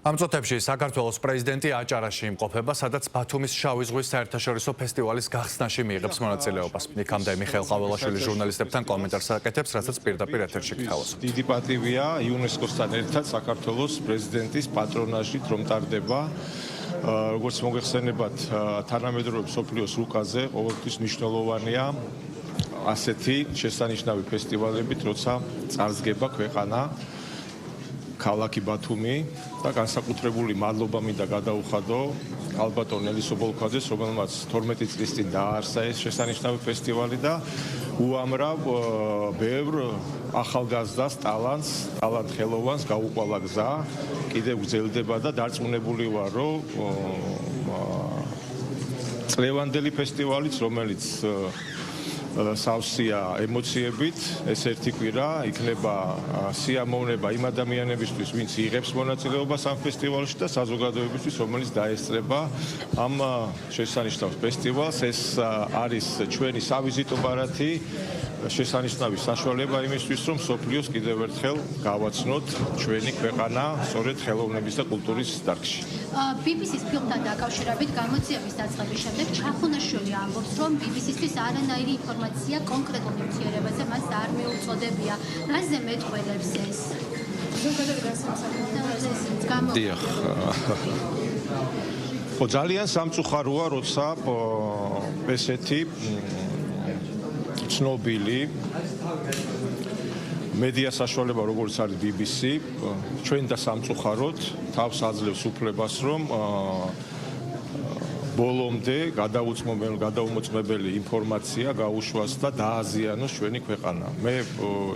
ამ წუთებში საქართველოს პრეზიდენტი აჭარაში იმყოფება, სადაც ბათუმის შავი ზღვის საერთაშორისო ფესტივალის გახსნაში მიიღებს მონაწილეობას. იქამდე მიხეილ ყაველაშვილი ჟურნალისტებთან კომენტარს აკეთებს, რასაც პირდაპირ ეთერში გთავაზობთ. დიდი პატივია იუნესკოსთან ერთად საქართველოს პრეზიდენტის პატრონაჟით რომ ტარდება. როგორც მოგეხსენებათ, თანამედროვე მსოფლიოს რუკაზე ყოველთვის მნიშვნელოვანია ასეთი შესანიშნავი ფესტივალებით, როცა წარსდგება ქვეყანა ქალაქი ბათუმი და განსაკუთრებული მადლობა მინდა გადაუხადო ალბათონ ელისო ბოლქვაძეს, რომელმაც 12 წლის წინ დააარსა ეს შესანიშნავი ფესტივალი და უამრავ ბევრ ახალგაზრდას ტალანტ ხელოვანს გაუყვალა გზა, კიდევ გრძელდება და დარწმუნებული ვარ, რომ წლევანდელი ფესტივალიც, რომელიც სავსეა ემოციებით, ეს ერთი კვირა იქნება სიამოვნება იმ ადამიანებისთვის, ვინც იღებს მონაწილეობას ამ ფესტივალში და საზოგადოებისთვის, რომელიც დაესწრება ამ შესანიშნავ ფესტივალს. ეს არის ჩვენი სავიზიტო ბარათი, შესანიშნავი საშუალება იმისთვის, რომ მსოფლიოს კიდევ ერთხელ გავაცნოთ ჩვენი ქვეყანა სწორედ ხელოვნების და კულტურის დარგში. BBC-ს ფილმთან დაკავშირებით გამოძიების დაწყების შემდეგ ჩახუნაშვილი ამბობს, რომ BBC-ისთვის არანაირი ინფორმაცია კონკრეტულ ნივთიერებაზე მას არ მიუწოდებია. რაზე მეტყველებს ეს? დიახ. ძალიან სამწუხაროა, როცა ესეთი ცნობილი მედია საშუალება, როგორც არის BBC, ჩვენ და სამწუხაროდ თავს აძლევს უფლებას, რომ ბოლომდე გადაუმოწმებელი ინფორმაცია გაუშვას და დააზიანოს ჩვენი ქვეყანა.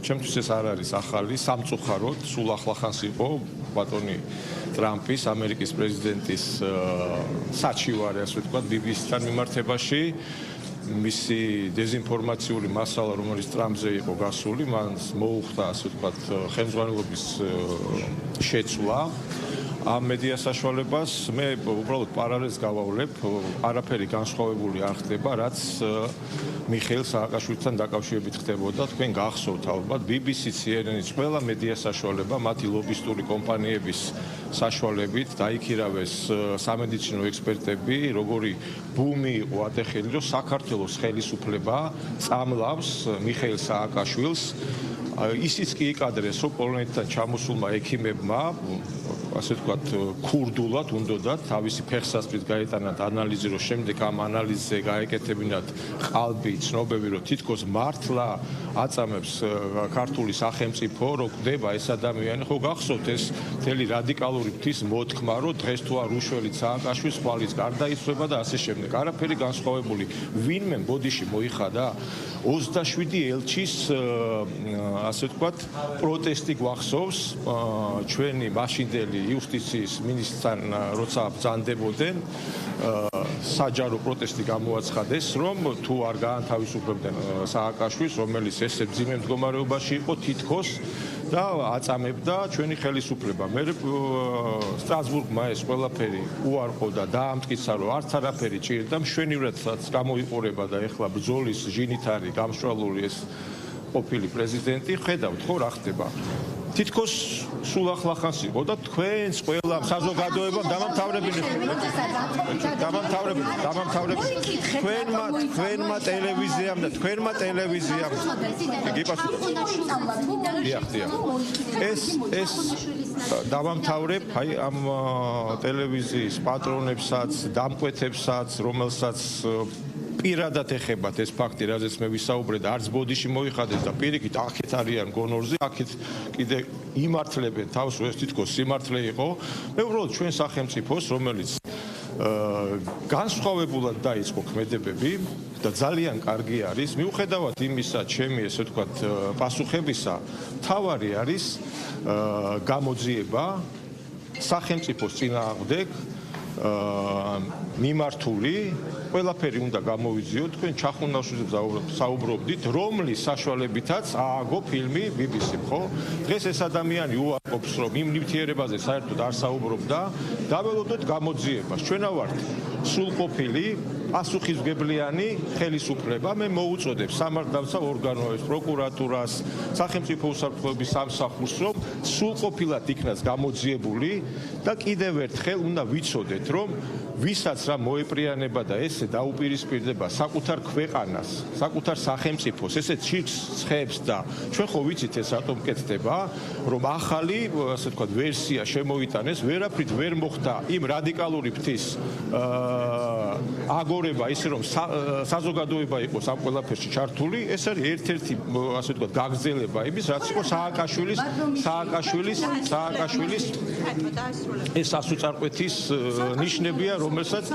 ჩემთვის ეს არ არის ახალი, სამწუხაროდ, სულ ახლახანს იყო ბატონი ტრამპის, ამერიკის პრეზიდენტის საჩივარი, ასე ვთქვათ, BBC-თან მიმართებაში. მისი დეზინფორმაციული მასალა, რომელიც ტრამპზე იყო გასული, მან მოუხდა, ასე ვთქვათ, ხელმძღვანელობის შეცვლა ამ მედია საშუალებას. მე უბრალოდ პარალელს გავავლებ, არაფერი განსხვავებული არ ხდება, რაც მიხეილ სააკაშვილთან დაკავშირებით ხდებოდა. თქვენ გახსოვთ ალბათ, BBC, CNN-ის ყველა მედია საშუალება მათი ლობისტური კომპანიების საშუალებით დაიქირავეს სამედიცინო ექსპერტები, როგორი ბუმი იყო ატეხილი, რომ საქართველოს ხელისუფლება წამლავს მიხეილ სააკაშვილს. ისიც კი იკადრეს, რომ პოლონეთთან ჩამოსულმა ექიმებმა, ასე ვთქვათ, ქურდულად უნდათ თავისი ფეხსაცმლით გაეტანათ ანალიზი, რომ შემდეგ ამ ანალიზზე გაეკეთებინათ ყალბი ცნობები, რომ თითქოს მართლა აწამებს ქართული სახელმწიფო, რომ კვდება ეს ადამიანი. ხო გახსოვთ ეს მთელი რადიკალური მთის მოთქმა, რომ დღეს თუ არ უშველით სააკაშვილს, ხვალის გარდაიცვალა და ასე შემდეგ. არაფერი განსხვავებული. ვინმე ბოდიში მოიხადა 27 ელჩის, ასე ვთქვათ, პროტესტი გვახსოვს ჩვენი მაშინდელი იუსტიციის მინისტრთან, როცა ბრძანდებოდნენ, საჯარო პროტესტი გამოაცხადეს, რომ თუ არ გაანთავისუფლებდნენ სააკაშვილს, რომელიც ესე ძიმე მდგომარეობაში იყო თითქოს და აწამებდა ჩვენი ხელისუფლება. მე სტრასბურგმა ეს ყველაფერი უარყო და დაამტკიცა, რომ არც არაფერი ჭირდა, მშვენივრადაც გამოიყურება და ეხლა ბრძოლის ჟინით არის გამშვალული ეს ყოფილი პრეზიდენტი. ხედავთ ხო რა ხდება? თითქოს სულ ახლახანს იყო და თქვენს ყველა საზოგადოებამ თქვენმა ტელევიზიამ და თქვენმა ტელევიზიამ ეს დავამთავრებ აი ამ ტელევიზიის პატრონებსაც, დამკვეთებსაც, რომელსაც პირადად ეხებათ ეს ფაქტი, რაზეც მე ვისაუბრე და არც ბოდიში მოიხადეს და პირიქით აქეთ არიან გონორზე, აქეთ კიდე იმართლებენ თავს, რომ ეს თითქოს სიმართლე იყო. მე უბრალოდ ჩვენ სახელმწიფოს, რომელიც განსხვავებულად დაიწყო ქმედებები და ძალიან კარგი არის, მიუხედავად იმისა, ჩემი ესე ვთქვათ, პასუხებისა, თავარი არის გამოძიება სახელმწიფოს წინააღმდეგ მიმართული, ყველაფერი უნდა გამოვიძიოთ, თქვენ ჩახუნავშვილზე საუბრობდით, რომლის საშუალებითაც ააგო ფილმი BBC-მ, ხო? დღეს ეს ადამიანი უარყოფს, რომ იმ ნივთიერებაზე საერთოდ არ საუბრობდა, დაველოდოთ გამოძიებას. ჩვენა ვართ სრულყოფილი პასუხისმგებლიანი ხელისუფლება. მე მოუწოდებ სამართალდამცავ ორგანოებს, პროკურატურას, სახელმწიფო უსაფრთხოების სამსახურს, რომ სრულყოფილად იქნას გამოძიებული და კიდევ ერთხელ უნდა ვიცოდეთ, რომ ვისაც რა მოეპრიანება და ესე დაუპირისპირდება საკუთარ ქვეყანას, საკუთარ სახელმწიფოს, ესე ჭირს და ჩვენ ხო ვიცით ეს რატომ კეთდება, რომ ახალი, ასე ვთქვათ, ვერსია შემოიტანეს, ვერაფრით ვერ მოხდა იმ რადიკალური ფრთის აგორება, ისე რომ საზოგადოება იყოს ამ ყველაფერში ჩართული, ეს არის ერთ-ერთი, ასე ვთქვათ, გაგრძელება იმის, რაც იყო სააკაშვილის ეს სასოწარკვეთის ნიშნებია, რომელსაც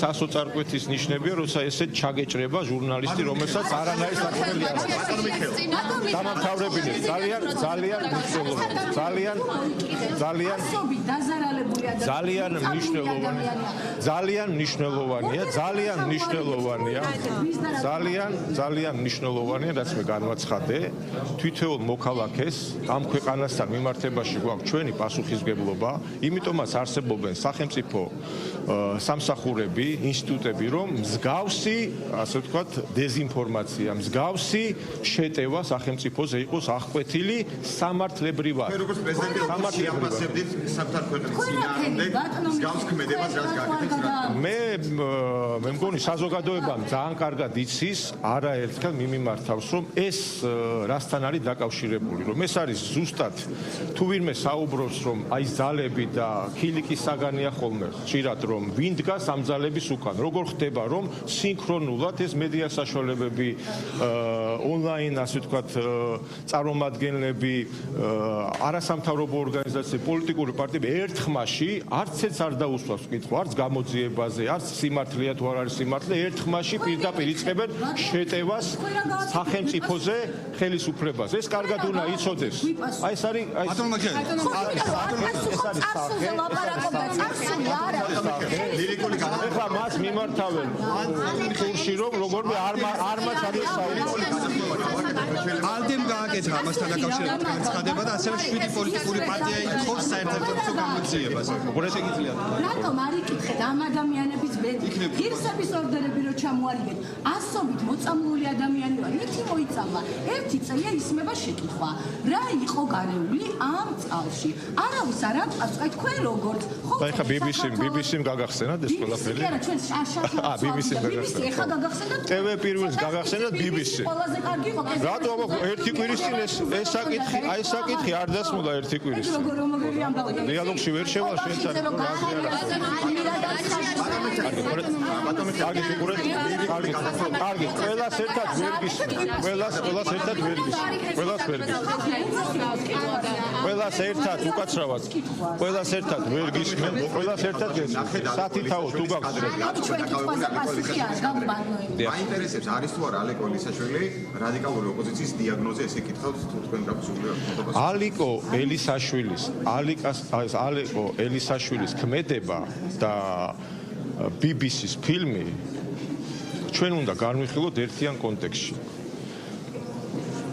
სასოწარკვეთის ნიშნებია, როცა ესე ჩაგეჭრება ჟურნალისტი, რომელსაც არანაირი საკუთრებული არ აქვს. დამამთავრებინე, ძალიან მნიშვნელოვანია, რაც მე განვაცხადე, თითოეულ მოქალაქეს ამ ქვეყანასთან მიმართებაში გვაქვს ჩვენი პასუხისმგებლობა, იმიტომაც არსებობენ სახელმწიფო სამსახურები, ინსტიტუტები, რომ მსგავსი, ასე ვთქვათ, დეზინფორმაცია, მსგავსი შეტევა სახელმწიფოზე იყოს აღკვეთილი სამართლებრივად. როგორც პრეზიდენტი ამასებდით საკუთარ ქვეყნის წინააღმდეგ მსგავს ქმედებას რაც გაკეთებს რა. მე მგონი საზოგადოებამ ძალიან კარგად იცის არაერთხელ მიმართავს, რომ ეს რასთან არის დაკავშირებული, რომ ეს არის ზუსტად თუ ვინმე საუბრობს, რომ აი ძალები და ქილიკის საგანია ხოლმე ხშირად, რომ ვინ დგას ამ ძალების უკან, როგორ ხდება, რომ სინქრონულად ეს მედია საშუალებები, ონლაინ, ასე ვთქვათ, წარმომადგენლები, არასამთავრობო ორგანიზაციები, პოლიტიკური პარტიები ერთხმაში არც ერთს არ დაუსვავს კითხვა, არც გამოძიებაზე, არც სიმართლეა თუ არ არის სიმართლე, ერთხმაში პირდაპირ იწყებენ შეტევას სახელმწიფოზე, ხელისუფლებაზე. ეს კარგად უნდა იცოდეს. აი ეს არის ლირიკული ეხლა მას მიმართავენ კურსში, რომ როგორმე არ მაჩადოს საუბარი. ალდემ გააკეთა ამასთან დაკავშირებით განცხადება და ასევე 7 პოლიტიკური პარტია ითხოვს საერთაშორისო გამოძიებას. როგორ შეგიძლიათ? რატომ არ იკითხეთ ამ ადამიანების ღირსების ორდერები რო ჩამოარიგეთ? ასობით მოწამლული ადამიანი ვარ, ერთი მოიწამლა, ერთი წელია ისმება შეკითხვა. რა იყო გარეული ამ წალში? არავის არ აკეთებს, აი თქვენ როგორც და ეხლა BBC-მ გაგახსენათ ეს ყველაფერი? კი არა, ჩვენ შაშა BBC-მ გაგახსენათ. ეხლა გაგახსენათ. TV პირველს გაგახსენათ BBC. ყველაზე კარგი იყო. რატომ ერთი კვირის წინ ეს საკითხი, აი საკითხი არ დასმულა ერთი კვირის წინ. როგორი ამბავი. დიალოგში ვერ შევალ შენთან. კარგი, ყველას ერთად ვერ გისმენთ. ყველას ერთად ვერ გისმენთ. ყველას ერთად უკაცრავად. ყველას ერთად ვერ გისმენთ. ყველას ერთად გესმენთ. სათითაო თუ გაქვს. მაინტერესებს არის თუ არა ალეკო ელისაშვილი რადიკალური ოპოზიციის დიაგნოზე ესე კითხავთ თუ თქვენ გაგზავნებთ. ალეკო ელისაშვილის ქმედება და BBC-ს ფილმი ჩვენ უნდა განვიხილოთ ერთიან კონტექსტში.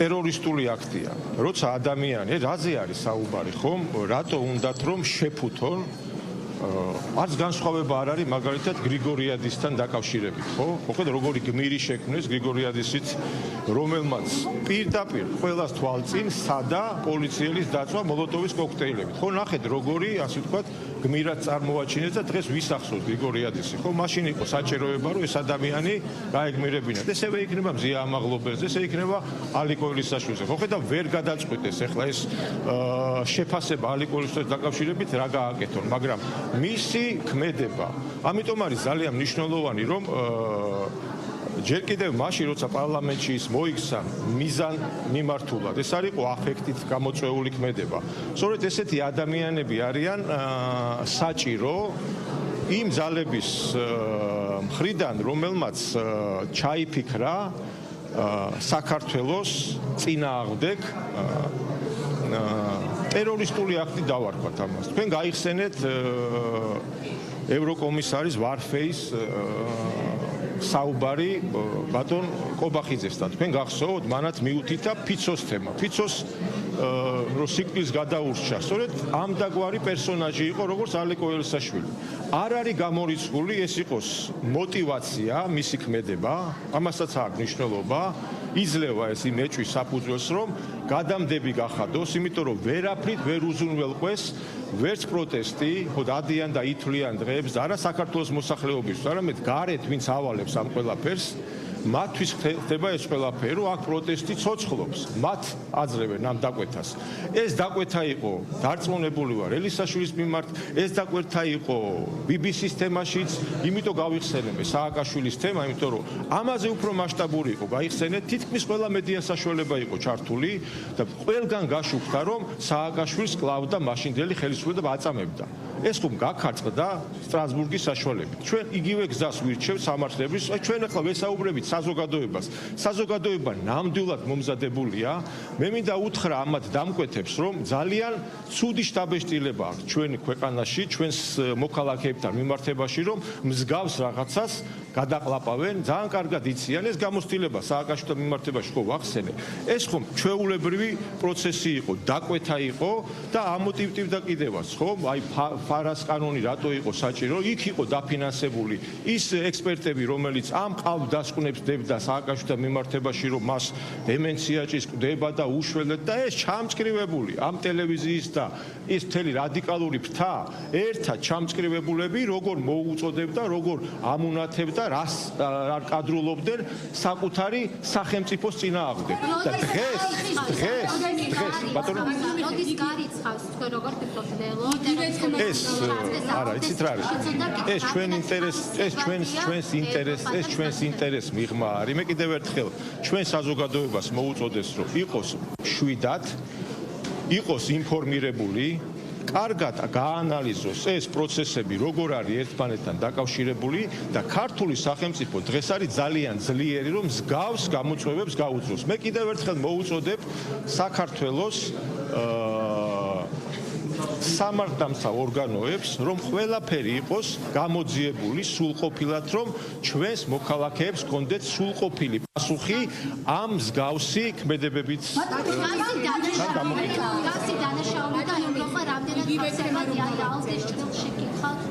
ტერორისტული აქტია. როცა ადამიანი, რაზე არის საუბარი, ხომ? რატო უნდათ რომ შეფუთონ? არც განსხვავება არ არის მაგალითად გრიგორიადისთან დაკავშირებით, ხო? მოკლედ როგორი გმირი შექმნეს გრიგორიადისით, რომელმაც პირდაპირ ყველას თვალწინ სადა პოლიციელის დაწვა მოლოტოვის კოქტეილებით. ხო, ნახეთ როგორი, ასე ვთქვათ, გმირად წარმოაჩინეს და დღეს ვისახსოვთ გრიგორიადისი. ხო, მაშინ იყო საჭიროება, რომ ეს ადამიანი გაეგმირებინათ. ესევე იქნება მზია ამაღლობელზე, ესე იქნება ალეკო ელისაშვილზე. ხო, ხედავ ვერ გადაწყვიტეს ახლა ეს შეფასება ალეკო ელისაშვილთან დაკავშირებით რა გააკეთონ, მაგრამ მისი ქმედება. ამიტომ არის ძალიან მნიშვნელოვანი, რომ ჯერ კიდევ მაშინ, როცა პარლამენტში ის მოიქცა მიზან მიმართულად, ეს არ იყო აფექტით გამოწვეული ქმედება. სწორედ ესეთი ადამიანები არიან საჭირო იმ ძალების მხრიდან, რომელმაც ჩაიფიქრა საქართველოს წინააღმდეგ ტერორისტული აქტი დავარქვათ ამას. თქვენ გაიხსენეთ ევროკომისარის ვარფეის საუბარი ბატონ კობახიძესთან. თქვენ გახსოვთ, მანაც მიუთითა ფიცოს თემა. ფიცოს რომ სიკვდილს გადაურჩა. სწორედ ამ დაგვარი პერსონაჟი იყო, როგორც ალეკო ელისაშვილი. არ არის გამორიცხული ეს იყოს мотивация, მისი ქმედება, ამასაც აქვს მნიშვნელობა. იძლევა ეს იმეჭვის საფუძველს, რომ გადამდები გახადოს, იმიტომ რომ ვერაფრით ვერ უზრუნველყვეს ვერც პროტესტი, ხო დადიან და ითვლიან დღეებს და არა საქართველოს მოსახლეობის, არამედ გარეთ ვინც ავალებს ამ ყველაფერს, მათთვის ხდება ეს ყველაფერი, რომ აქ პროტესტი ცოცხლობს. მათ აძლევენ ამ დაკვეთას. ეს დაკვეთა იყო დარწმუნებული ვარ ელისაშვილის მიმართ, ეს დაკვეთა იყო BBC-ის თემაშიც, იმიტომ გავიხსენებე სააკაშვილის თემა, იმიტომ რომ ამაზე უფრო მასშტაბური იყო გაიხსენეთ, თითქმის ყველა მედია საშუალება იყო ჩართული და ყველგან გაშუქდა, რომ სააკაშვილს კლავდა მაშინდელი ხელისუფლება და აწამებდა. ეს ხომ გაქარწყდა სტრასბურგის საშუალებით. ჩვენ იგივე გზას ვირჩევთ სამართლებრივ, ჩვენ ახლა ვესაუბრებით საზოგადოებას. საზოგადოება ნამდვილად მომზადებულია. მე მინდა უთხრა ამათ დამკვეთებს, რომ ძალიან ცუდი შთაბეჭდილება აქვს ჩვენი ქვეყანაში, ჩვენს მოქალაქეებთან მიმართებაში, რომ მსგავს რაღაცას გადაყლაპავენ, ძალიან კარგად იციან ეს გამოცდილება სააკაშვილთან მიმართებაში ხო ვახსენე. ეს ხომ ჩვეულებრივი პროცესი იყო, დაკვეთა იყო და ამოტივტივდა კიდევაც, ხო? აი ფარას კანონი რატო იყო საჭირო? იქ იყო დაფინანსებული ის ექსპერტები, რომელიც ამ ყავდასკვნებს დებდა სააკაშვილთან მიმართებაში, რომ მას დემენცია ჭირდება და უშველეთ და ეს ჩამწკრივებული ამ ტელევიზიის და ის მთელი რადიკალური ფრთა ერთად ჩამწკრივებულები როგორ მოუწოდებდა, როგორ ამუნათებდა რას არ კადრულობდნენ საკუთარი სახელმწიფოს წინააღმდეგ. და დღეს ბატონო როდის გარიცხავს თქვენ როგორ ფიქრობთ ლელო? ეს არა, იცით რა არის? ეს ჩვენ ჩვენს ინტერესს მიღმა არის. მე კიდევ ერთხელ ჩვენ საზოგადოებას მოუწოდეს, რომ იყოს შვიდად, იყოს ინფორმირებული, კარგად გაანალიზოს ეს პროცესები, როგორ არის ერთმანეთთან დაკავშირებული და ქართული სახელმწიფო დღეს არის ძალიან ძლიერი, რომ მსგავს გამოწვევებს გაუძლოს. მე კიდევ ერთხელ მოუწოდებ საქართველოს სამართალდამცავ ორგანოებს, რომ ყველაფერი იყოს გამოძიებული სულყოფილად, რომ ჩვენს მოქალაქეებს კონდეთ სულყოფილი პასუხი ამ მსგავსი ქმედებებით. გასი დანაშაული და ევროპა რამდენად ხასებადია ალტეს ჭრილში გიხავთ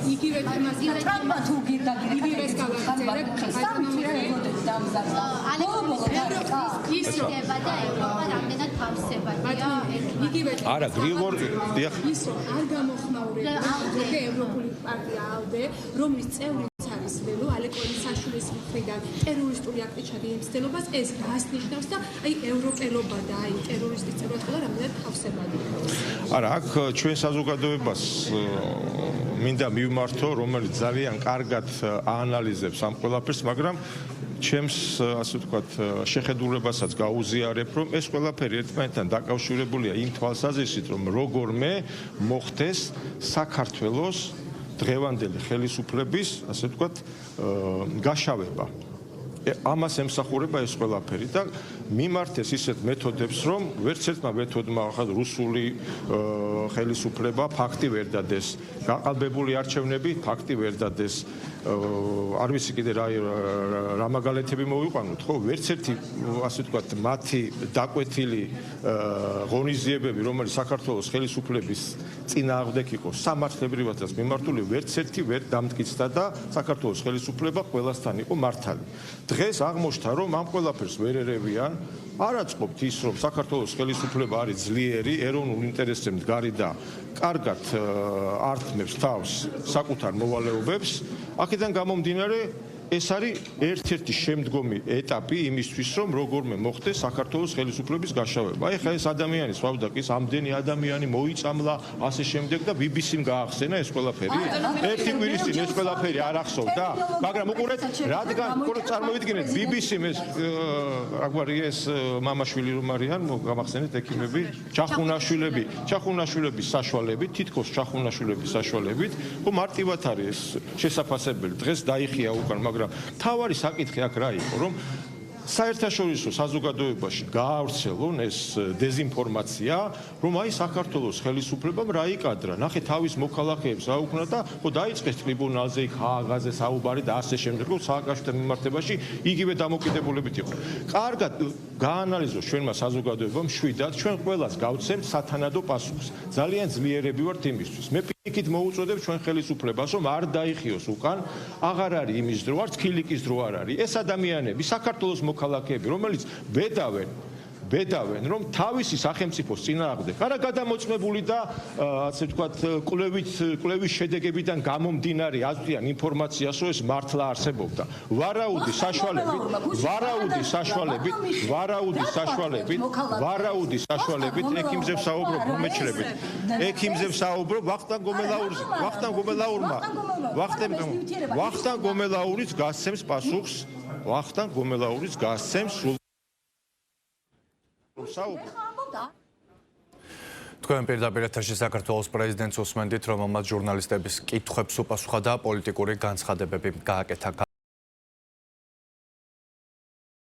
იგივე თემას ტრამპა თუ გინდა იგივეს გავახწერებ ის ხდება და ევროპა რამდენად ხასებადია იგივე არა გრიგორ ის არ გამოხმაურებდა ევროპული პარტია ALDE, რომლის წევრიც არის ლელო ალეკო ელისაშვილის მხრიდან ტერორისტული აქტი ჩადიემცდელობას, ეს რას ნიშნავს და აი ევროპელობა და აი ტერორისტის წევრად ყველა რამდენად ხავსებადია. არა, აქ ჩვენ საზოგადოებას მინდა მივმართო, რომელიც ძალიან კარგად აანალიზებს ამ ყველაფერს, მაგრამ ჩემს ასე ვთქვათ შეხედულებასაც გაუზიარებ, რომ ეს ყველაფერი ერთმანეთთან დაკავშირებულია იმ თვალსაზრისით, რომ როგორმე მოხდეს საქართველოს დღევანდელი ხელისუფლების, ასე ვთქვათ, გაშავება. ამას ემსახურება ეს ყველაფერი და მიმართეს ისეთ მეთოდებს, რომ ვერც ერთმა მეთოდმა ახალ რუსული ხელისუფლება ფაქტი ვერ დადეს, გაყალბებული არჩევნები ფაქტი ვერ დადეს. არ ვიცი კიდე რა მაგალითები მოვიყვანოთ, ხო? ვერც ერთი ასე ვთქვათ, მათი დაკვეთილი ღონისძიებები, რომელიც საქართველოს ხელისუფლების წინააღმდეგ იყო, სამართლებრივადაც მიმართული, ვერც ერთი ვერ დამტკიცდა და საქართველოს ხელისუფლება ყველასთან იყო მართალი. დღეს აღმოჩნდა, რომ ამ ყველაფერს ვერ ერევიან, არ აწყობთ ის, რომ საქართველოს ხელისუფლება არის ძლიერი, ეროვნულ ინტერესზე მდგარი და კარგად ართმევს თავს საკუთარ მოვალეობებს. აქედან გამომდინარე, ეს არის ერთ-ერთი შემდგომი ეტაპი იმისთვის, რომ როგორმე მოხდეს საქართველოს ხელისუფლების გაშავება. ეხლა ეს ადამიანი სვავდაკის, ამდენი ადამიანი მოიწამლა, ასე შემდეგ და BBC-მ გაახსენა ეს ყველაფერი. ერთი კვირის წინ ეს ყველაფერი არ ახსოვდა, მაგრამ უყურეთ, რადგან წარმოვიდგინეთ BBC-მ ეს რაგვარია ეს მამაშვილი რომ არიან, გამახსენეთ ექიმები, ჩახუნაშვილების საშუალებით, თითქოს ჩახუნაშვილების საშუალებით, ხო მარტივად არის ეს შესაძლებელი. დღეს დაიხია უკან, მაგრამ თავარი საკითხი აქ რა იყო, რომ საერთაშორისო საზოგადოებაში გაავრცელონ ეს დეზინფორმაცია, რომ აი საქართველოს ხელისუფლებამ რა იკადრა, ნახე თავის მოქალაქეებს აუქმნა და ხო დაიწყეს ტრიბუნალზე იქ ჰააგაზე საუბარი და ასე შემდეგ, რომ სააკაშვილთან მიმართებაში იგივე დამოკიდებულებით იყო. კარგად გაანალიზოს ჩვენმა საზოგადოებამ შვიდად, ჩვენ ყველას გავცემთ სათანადო პასუხს. ძალიან ძლიერები ვართ იმისთვის. მე პირიქით მოუწოდებ ჩვენ ხელისუფლებას, რომ არ დაიხიოს უკან, აღარ არის იმის დრო, არც ქილიკის დრო არ არის. ეს ადამიანები, საქართველოს მოქალაქეები, რომელიც ბედავენ, რომ თავისი სახელმწიფოს წინააღმდეგ არა გადამოწმებული და ასე ვთქვათ, კვლევის შედეგებიდან გამომდინარე აზრიან ინფორმაციას, რომ ეს მართლა არსებობდა. ვარაუდის საშუალებით ექიმზე ვსაუბრობ, მომეჩლებით. ექიმზე ვსაუბრობ ვახტანგ გომელაურიც გასცემს პასუხს, ვახტანგ გომელაურიც გასცემს თქვენ პირდაპირ ეთერში საქართველოს პრეზიდენტს უსმენდით, რომელმაც ჟურნალისტების კითხვებს უპასუხა და პოლიტიკური განცხადებები გააკეთა.